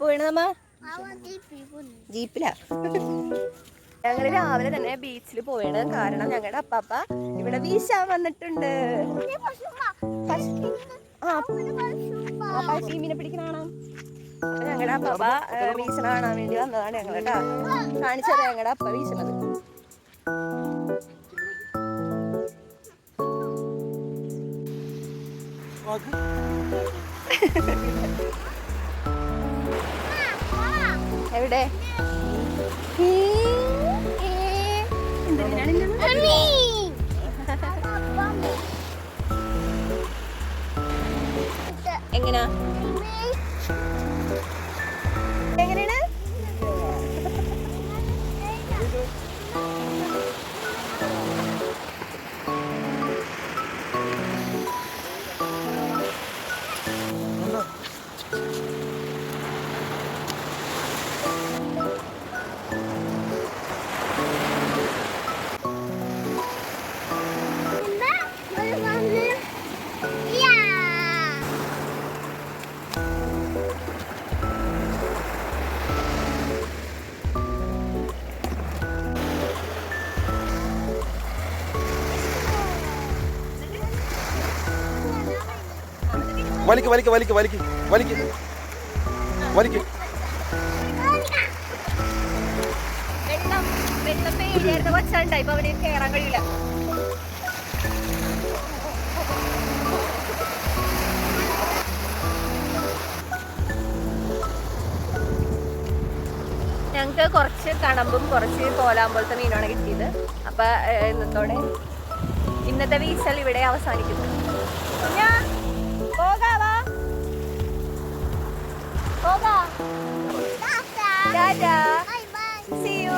പോയണ നമ്മ ജീപ്പിലാ. ഞങ്ങള് രാവിലെ തന്നെ ബീച്ചിൽ പോയാണ്. കാരണം ഞങ്ങളുടെ അപ്പാപ്പ ഇവിടെ വീശാൻ വന്നിട്ടുണ്ട്. മീനെ പിടിക്കണാണോ? അപ്പൊ ഞങ്ങളുടെ അപ്പാപ്പ വീശണ കാണാൻ വേണ്ടി വന്നതാണ് ഞങ്ങൾ കേട്ടാ. കാണിച്ചത് ഞങ്ങളുടെ അപ്പ വീശണത്. എവിടെ എങ്ങനാ എങ്ങനെയാണ്? വലിക്ക് വലിക്ക് വലിക്ക് വലിക്ക് വലിക്ക് വലിക്ക്. വെള്ളം പേടിയായിരുന്നു കൊച്ചുണ്ടായി. ഇപ്പൊ അവിടെ കയറാൻ കഴിയില്ല. ഞങ്ങക്ക് കുറച്ച് കണമ്പും കുറച്ച് കോലാമ്പോലത്തെ മീനാണ് കിട്ടിയത്. അപ്പൊ ഇന്നത്തെ വീശൽ ഇവിടെ അവസാനിക്കുന്നു. പോകാവാ പോകാ. ടാറ്റാ. See you.